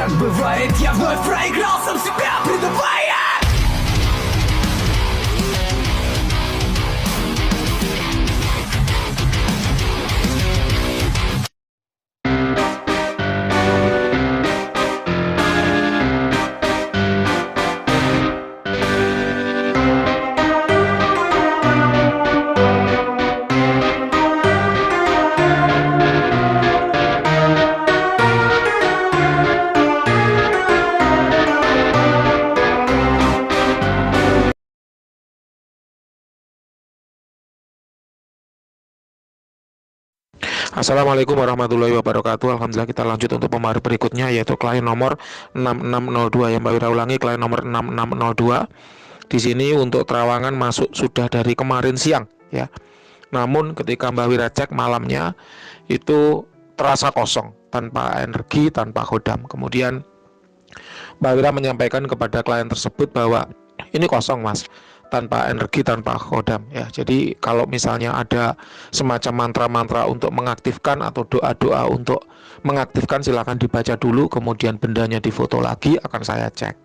так бывает, я вновь проиграл, сам себя предавая. Assalamualaikum warahmatullahi wabarakatuh. Alhamdulillah, kita lanjut untuk pembahasan berikutnya, yaitu klien nomor 6602 yang Mbak Wira ulangi, klien nomor 6602. Di sini untuk terawangan masuk sudah dari kemarin siang ya. Namun ketika Mbak Wira cek malamnya itu terasa kosong, tanpa energi, tanpa khodam. Kemudian Mbak Wira menyampaikan kepada klien tersebut bahwa ini kosong mas, tanpa energi, tanpa khodam ya. Jadi kalau misalnya ada semacam mantra-mantra untuk mengaktifkan atau doa-doa untuk mengaktifkan, silakan dibaca dulu, kemudian bendanya difoto lagi, akan saya cek.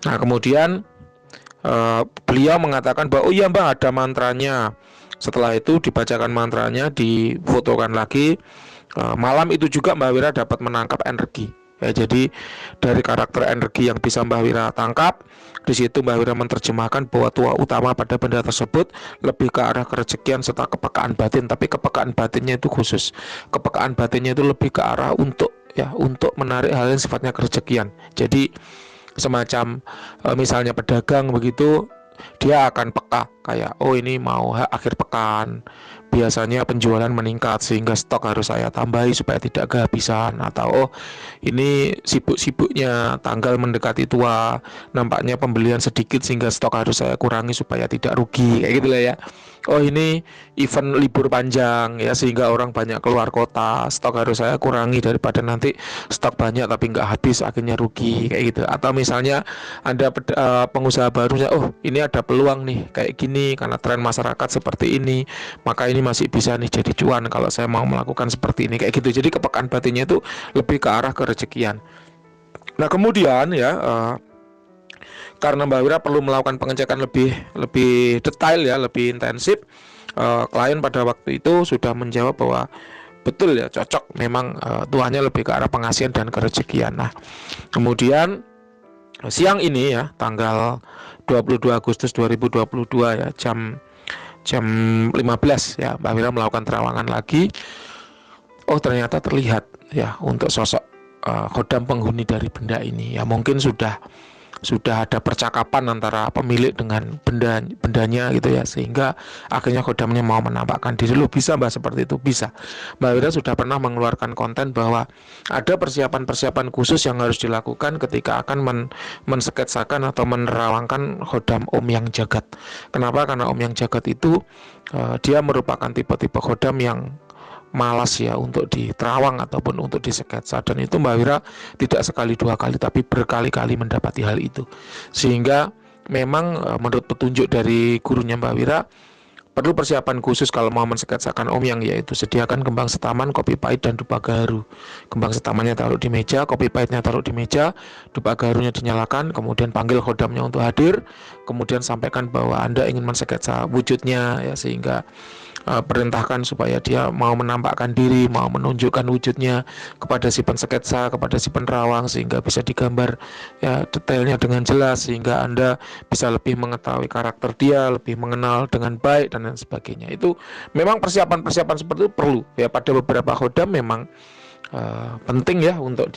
Nah kemudian beliau mengatakan bahwa oh iya mbak, ada mantranya. Setelah itu dibacakan mantranya, difotokan lagi. Malam itu juga Mbak Wira dapat menangkap energi ya. Jadi dari karakter energi yang bisa Mbak Wira tangkap, di situ Mbak Wira menerjemahkan bahwa tuah utama pada benda tersebut lebih ke arah kerezekian serta kepekaan batin. Tapi kepekaan batinnya itu khusus. Kepekaan batinnya itu lebih ke arah untuk menarik hal yang sifatnya kerezekian. Jadi semacam misalnya pedagang begitu, dia akan peka kayak oh ini mau akhir pekan, biasanya penjualan meningkat sehingga stok harus saya tambahi supaya tidak kehabisan. Atau oh ini sibuk-sibuknya tanggal mendekati tua, nampaknya pembelian sedikit sehingga stok harus saya kurangi supaya tidak rugi, kayak gitu lah ya. Oh ini event libur panjang ya, sehingga orang banyak keluar kota, stok harus saya kurangi daripada nanti stok banyak tapi nggak habis akhirnya rugi, kayak gitu. Atau misalnya ada pengusaha barunya, oh ini ada peluang nih kayak gini karena tren masyarakat seperti ini, maka ini masih bisa nih jadi cuan kalau saya mau melakukan seperti ini, kayak gitu. Jadi kepekaan batinnya itu lebih ke arah kerezekian. Nah kemudian ya karena Mbak Wira perlu melakukan pengecekan lebih detail ya, lebih intensif, klien pada waktu itu sudah menjawab bahwa betul ya, cocok, memang tuannya lebih ke arah pengasihan dan kerezekian. Nah kemudian siang ini ya, tanggal 22 Agustus 2022 ya, jam 15 ya, Mbak Wira melakukan terawangan lagi. Oh ternyata terlihat ya untuk sosok khodam penghuni dari benda ini ya. Mungkin sudah ada percakapan antara pemilik dengan bendanya gitu ya, sehingga akhirnya khodamnya mau menampakkan diri. Loh bisa mbak seperti itu? Bisa. Mbak Wira sudah pernah mengeluarkan konten bahwa ada persiapan-persiapan khusus yang harus dilakukan ketika akan mensketsakan atau menerawangkan khodam Om Yang Jagat. Kenapa? Karena Om Yang Jagat itu dia merupakan tipe-tipe khodam yang malas ya untuk diterawang ataupun untuk disketsa, dan itu Mbak Wira tidak sekali dua kali tapi berkali-kali mendapati hal itu. Sehingga memang menurut petunjuk dari gurunya Mbak Wira perlu persiapan khusus kalau mau mensketsakan Om Yang, yaitu sediakan kembang setaman, kopi pahit, dan dupa gaharu. Kembang setamannya taruh di meja, kopi pahitnya taruh di meja, dupa gaharunya dinyalakan, kemudian panggil khodamnya untuk hadir, kemudian sampaikan bahwa Anda ingin mensketsa wujudnya ya, sehingga perintahkan supaya dia mau menampakkan diri, mau menunjukkan wujudnya kepada si pensketsa, kepada si penerawang, sehingga bisa digambar ya detailnya dengan jelas, sehingga Anda bisa lebih mengetahui karakter dia, lebih mengenal dengan baik dan lain sebagainya. Itu memang persiapan-persiapan seperti itu perlu ya. Pada beberapa khodam memang penting ya untuk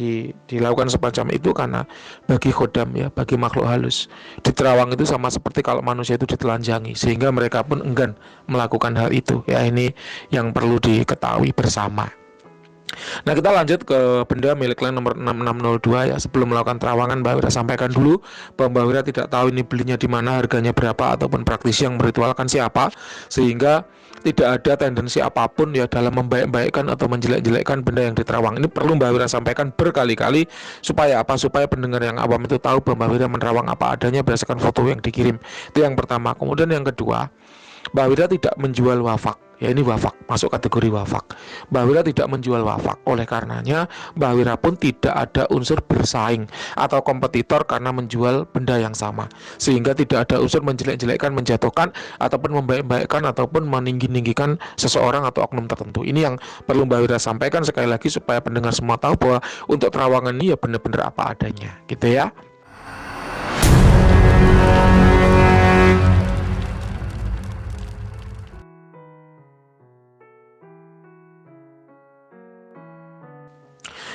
dilakukan semacam itu, karena bagi khodam ya, bagi makhluk halus, diterawang itu sama seperti kalau manusia itu ditelanjangi, sehingga mereka pun enggan melakukan hal itu ya. Ini yang perlu diketahui bersama. Nah kita lanjut ke benda milik klien nomor 6602 ya. Sebelum melakukan terawangan, Mbak Wira sampaikan dulu bahwa Mbak Wira tidak tahu ini belinya di mana, harganya berapa, ataupun praktisi yang meritualkan siapa, sehingga tidak ada tendensi apapun ya dalam membaik-baikkan atau menjelek-jelekkan benda yang diterawang. Ini perlu Mbak Wira sampaikan berkali-kali supaya apa? Supaya pendengar yang awam itu tahu bahwa Mbak Wira menerawang apa adanya berdasarkan foto yang dikirim. Itu yang pertama. Kemudian yang kedua, Mbak Wira tidak menjual wafak. Ya, ini wafak, masuk kategori wafak. Mbak Wira tidak menjual wafak. Oleh karenanya Mbak Wira pun tidak ada unsur bersaing atau kompetitor karena menjual benda yang sama. Sehingga tidak ada unsur menjelek-jelekkan, menjatuhkan, ataupun membaik-baikkan, ataupun meninggi-ninggikan seseorang atau oknum tertentu. Ini yang perlu Mbak Wira sampaikan sekali lagi supaya pendengar semua tahu bahwa untuk terawangan ini ya benar-benar apa adanya, gitu ya.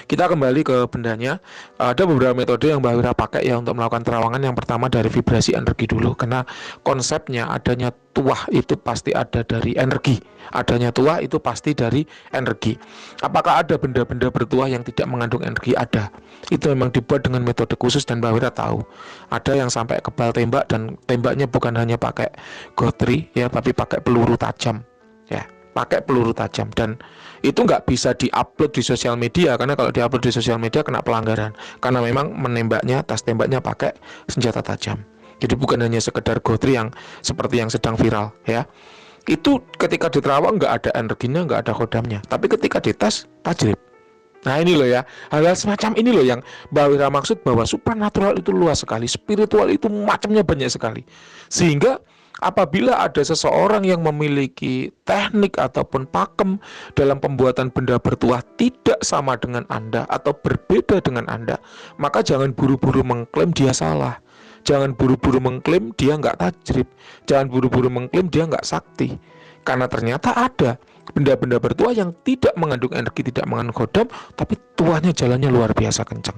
Kita kembali ke bendanya. Ada beberapa metode yang Mbak Wira pakai ya untuk melakukan terawangan. Yang pertama dari vibrasi energi dulu, karena konsepnya adanya tuah itu pasti ada dari energi. Adanya tuah itu pasti dari energi. Apakah ada benda-benda bertuah yang tidak mengandung energi? Ada. Itu memang dibuat dengan metode khusus dan Mbak Wira tahu. Ada yang sampai kebal tembak dan tembaknya bukan hanya pakai gotri ya, tapi pakai peluru tajam ya. Pakai peluru tajam, dan itu nggak bisa diupload di sosial media, karena kalau diupload di sosial media kena pelanggaran, karena memang menembaknya, tas tembaknya pakai senjata tajam. Jadi bukan hanya sekedar gotri yang seperti yang sedang viral ya. Itu ketika di terawang nggak ada energinya, nggak ada kodamnya, tapi ketika di tas tajrib. Nah ini loh ya, hal-hal semacam ini loh yang Mbak Wira maksud bahwa supernatural itu luas sekali, spiritual itu macamnya banyak sekali. Sehingga apabila ada seseorang yang memiliki teknik ataupun pakem dalam pembuatan benda bertuah tidak sama dengan Anda atau berbeda dengan Anda, maka jangan buru-buru mengklaim dia salah. Jangan buru-buru mengklaim dia nggak tajrib. Jangan buru-buru mengklaim dia nggak sakti. Karena ternyata ada benda-benda bertuah yang tidak mengandung energi, tidak mengandung kodam, tapi tuahnya jalannya luar biasa kencang.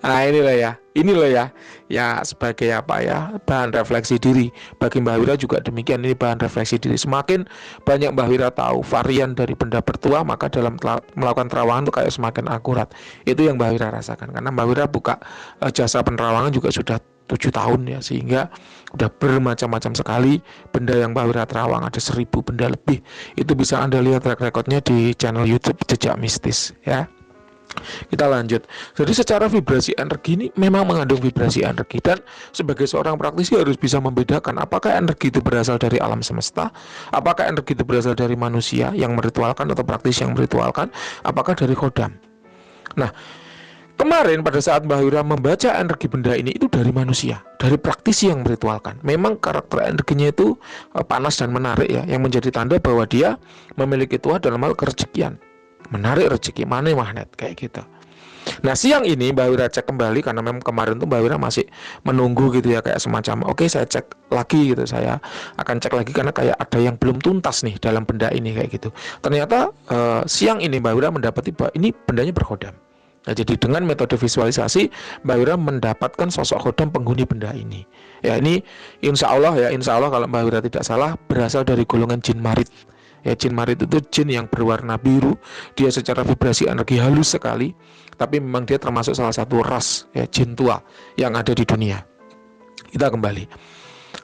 Nah inilah ya sebagai apa ya, bahan refleksi diri bagi Mbak Wira juga demikian. Ini bahan refleksi diri. Semakin banyak Mbak Wira tahu varian dari benda bertuah, maka dalam melakukan terawangan itu kayak semakin akurat. Itu yang Mbak Wira rasakan, karena Mbak Wira buka jasa penerawangan juga sudah 7 tahun ya, sehingga udah bermacam-macam sekali benda yang Mbak Wira terawang, ada 1000 benda lebih. Itu bisa Anda lihat track recordnya di channel YouTube Jejak Mistis ya. Kita lanjut. Jadi secara vibrasi energi ini memang mengandung vibrasi energi, dan sebagai seorang praktisi harus bisa membedakan apakah energi itu berasal dari alam semesta, apakah energi itu berasal dari manusia yang meritualkan atau praktisi yang meritualkan, apakah dari kodam. Nah, kemarin pada saat Mbak Wira membaca energi benda ini itu dari manusia, dari praktisi yang meritualkan. Memang karakter energinya itu panas dan menarik ya, yang menjadi tanda bahwa dia memiliki tuah dalam hal kerezekian. Menarik rezeki, mana magnet kayak gitu. Nah siang ini Mbak Wira cek kembali, karena memang kemarin tuh Mbak Wira masih menunggu gitu ya, kayak semacam oke, saya cek lagi gitu, saya akan cek lagi karena kayak ada yang belum tuntas nih dalam benda ini kayak gitu. Ternyata siang ini Mbak Wira mendapati bahwa ini bendanya berkodam. Nah, jadi dengan metode visualisasi Mbak Wira mendapatkan sosok kodam penghuni benda ini. Ya ini insya Allah kalau Mbak Wira tidak salah berasal dari golongan jin marit. Ya, jin marit itu jin yang berwarna biru. Dia secara vibrasi energi halus sekali, tapi memang dia termasuk salah satu ras ya, jin tua yang ada di dunia. Kita kembali.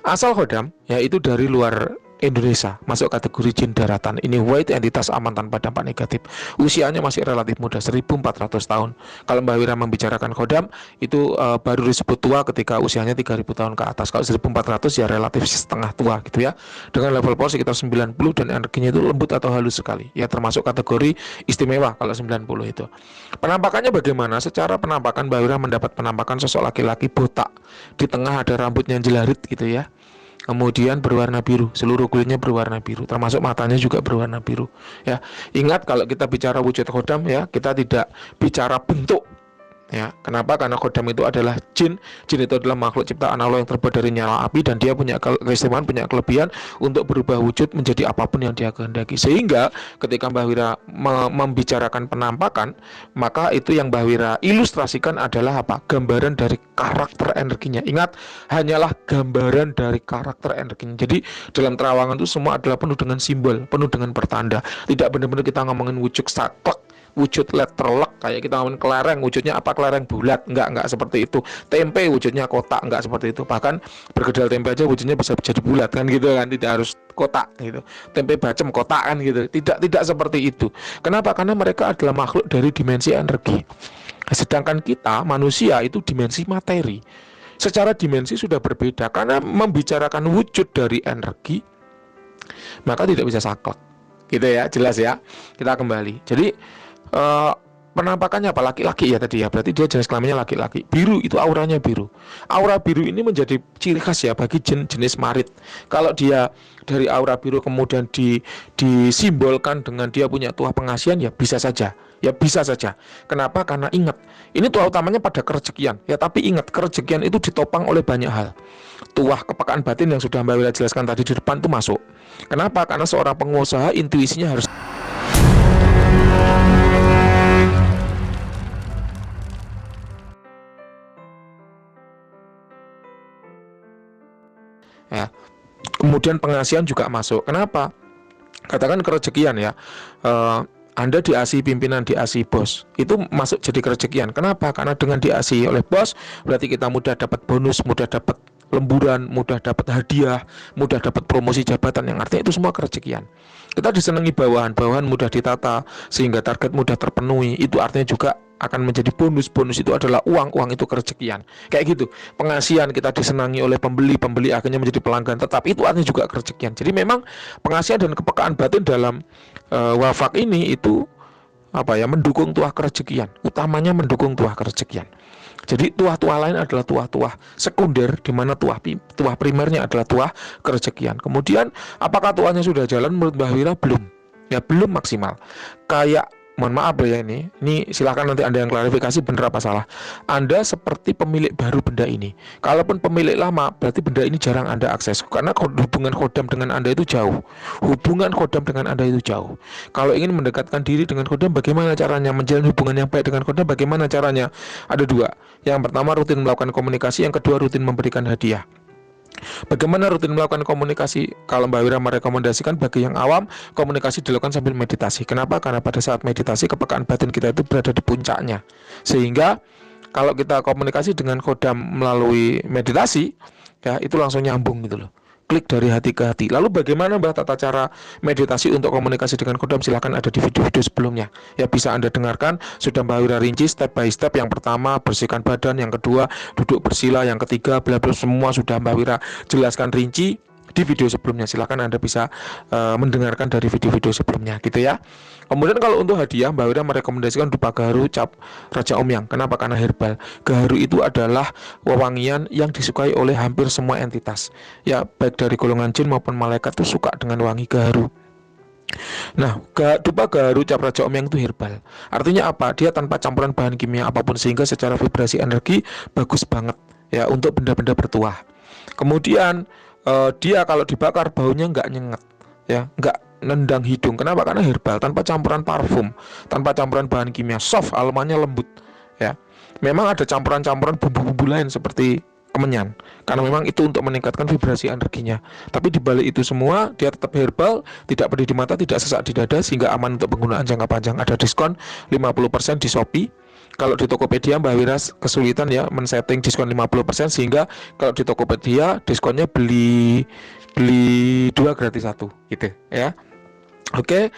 Asal kodam yaitu dari luar Indonesia, masuk kategori jin daratan. Ini white, entitas aman tanpa dampak negatif. Usianya masih relatif muda, 1400 tahun. Kalau Mbak Wira membicarakan kodam, itu baru disebut tua ketika usianya 3000 tahun ke atas. Kalau 1400 ya relatif setengah tua gitu ya. Dengan level power sekitar 90 dan energinya itu lembut atau halus sekali. Ya termasuk kategori istimewa kalau 90 itu. Penampakannya bagaimana? Secara penampakan Mbak Wira mendapat penampakan sosok laki-laki botak. Di tengah ada rambutnya jelarit gitu ya. Kemudian berwarna biru, seluruh kulitnya berwarna biru, termasuk matanya juga berwarna biru. Ya, ingat kalau kita bicara wujud kodam ya, kita tidak bicara bentuk. Ya, kenapa? Karena kodam itu adalah jin. Jin itu adalah makhluk ciptaan Allah yang terbuat dari nyala api, dan dia punya keistimewaan, punya kelebihan untuk berubah wujud menjadi apapun yang dia kehendaki. Sehingga ketika Mbak Wira membicarakan penampakan, maka itu yang Mbak Wira ilustrasikan adalah apa? Gambaran dari karakter energinya. Ingat, hanyalah gambaran dari karakter energinya. Jadi dalam terawangan itu semua adalah penuh dengan simbol, penuh dengan pertanda. Tidak benar-benar kita ngomongin wujud saklek, wujud letterlek kayak kita ngomongin kelereng, wujudnya apa, kelereng bulat, enggak seperti itu. Tempe wujudnya kotak, enggak seperti itu. Bahkan bergedal tempe aja wujudnya bisa jadi bulat kan gitu kan, tidak harus kotak gitu. Tempe bacem kotak kan gitu. Tidak seperti itu. Kenapa? Karena mereka adalah makhluk dari dimensi energi. Sedangkan kita manusia itu dimensi materi. Secara dimensi sudah berbeda, karena membicarakan wujud dari energi maka tidak bisa saklek. Gitu ya, jelas ya. Kita kembali. Jadi penampakannya apa? Laki-laki ya tadi ya. Berarti dia jenis kelaminnya laki-laki. Biru itu auranya biru. Aura biru ini menjadi ciri khas ya bagi jenis marit. Kalau dia dari aura biru kemudian disimbolkan dengan dia punya tuah pengasihan, ya bisa saja. Ya bisa saja. Kenapa? Karena ingat, ini tuah utamanya pada kerejekian. Ya tapi ingat, kerejekian itu ditopang oleh banyak hal. Tuah kepekaan batin yang sudah Mbak Wira jelaskan tadi di depan itu masuk. Kenapa? Karena seorang pengusaha intuisinya harus ya. Kemudian pengasihan juga masuk. Kenapa? Katakan kerejekian ya. Anda diasi pimpinan, diasi bos, itu masuk jadi kerejekian. Kenapa? Karena dengan diasi oleh bos, berarti kita mudah dapat bonus, mudah dapat lemburan, mudah dapat hadiah, mudah dapat promosi jabatan, yang artinya itu semua kerejekian. Kita disenangi bawahan, bawahan mudah ditata sehingga target mudah terpenuhi, itu artinya juga akan menjadi bonus. Bonus itu adalah uang, uang itu kerejekian. Kayak gitu. Pengasihan kita disenangi oleh pembeli, pembeli akhirnya menjadi pelanggan tetap, itu artinya juga kerejekian. Jadi memang pengasihan dan kepekaan batin dalam wafak ini itu mendukung tuah kerejekian. Utamanya mendukung tuah kerejekian. Jadi tuah-tuah lain adalah tuah-tuah sekunder, di mana tuah primernya adalah tuah kerejekian. Kemudian apakah tuahnya sudah jalan? Menurut Mbak Wira belum. Ya belum maksimal. Kayak mohon maaf ya, ini silahkan nanti Anda yang klarifikasi benar apa salah. Anda seperti pemilik baru benda ini. Kalaupun pemilik lama, berarti benda ini jarang Anda akses, karena hubungan khodam dengan Anda itu jauh. Hubungan khodam dengan Anda itu jauh. Kalau ingin mendekatkan diri dengan khodam, bagaimana caranya? Menjalin hubungan yang baik dengan khodam, bagaimana caranya? Ada dua. Yang pertama, rutin melakukan komunikasi. Yang kedua, rutin memberikan hadiah. Bagaimana rutin melakukan komunikasi? Kalau Mbak Wira merekomendasikan bagi yang awam, komunikasi dilakukan sambil meditasi. Kenapa? Karena pada saat meditasi kepekaan batin kita itu berada di puncaknya. Sehingga kalau kita komunikasi dengan khodam melalui meditasi, ya itu langsung nyambung gitu loh. Klik dari hati ke hati. Lalu bagaimana Mbak tata cara meditasi untuk komunikasi dengan khodam? Silahkan ada di video-video sebelumnya. Ya bisa Anda dengarkan, sudah Mbak Wira rinci step by step. Yang pertama bersihkan badan, yang kedua duduk bersila, yang ketiga bla bla, semua sudah Mbak Wira jelaskan rinci di video sebelumnya. Silahkan Anda bisa mendengarkan dari video-video sebelumnya gitu ya. Kemudian kalau untuk hadiah, Mbak Wira merekomendasikan dupa gaharu cap Raja Omyang. Kenapa? Karena herbal. Gaharu itu adalah wewangian yang disukai oleh hampir semua entitas. Ya, baik dari golongan jin maupun malaikat itu suka dengan wangi gaharu. Nah, dupa gaharu cap Raja Omyang itu herbal. Artinya apa? Dia tanpa campuran bahan kimia apapun, sehingga secara vibrasi energi bagus banget ya untuk benda-benda bertuah. Kemudian dia kalau dibakar baunya nggak nyengat, ya nggak nendang hidung. Kenapa? Karena herbal, tanpa campuran parfum, tanpa campuran bahan kimia, soft, aromannya lembut. Ya, memang ada campuran-campuran bumbu-bumbu lain seperti kemenyan, karena memang itu untuk meningkatkan vibrasi energinya. Tapi dibalik itu semua, dia tetap herbal, tidak pedih di mata, tidak sesak di dada, sehingga aman untuk penggunaan jangka panjang. Ada diskon 50% di Shopee. Kalau di Tokopedia Mbak Wira kesulitan ya men-setting diskon 50%, sehingga kalau di Tokopedia diskonnya beli 2 gratis 1 gitu ya. Oke,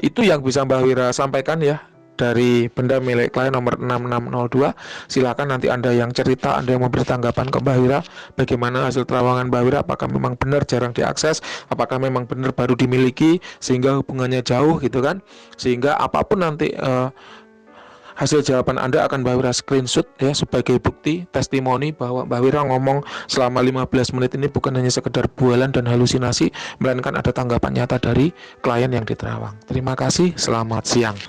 itu yang bisa Mbak Wira sampaikan ya dari benda milik klien nomor 6602. Silakan nanti Anda yang cerita, Anda yang memberi tanggapan ke Mbak Wira, bagaimana hasil terawangan Mbak Wira, apakah memang benar jarang diakses, apakah memang benar baru dimiliki sehingga hubungannya jauh gitu kan. Sehingga apapun nanti hasil jawaban Anda akan Mbak Wira screenshot ya sebagai bukti testimoni bahwa Mbak Wira ngomong selama 15 menit ini bukan hanya sekedar bualan dan halusinasi, melainkan ada tanggapan nyata dari klien yang diterawang. Terima kasih, selamat siang.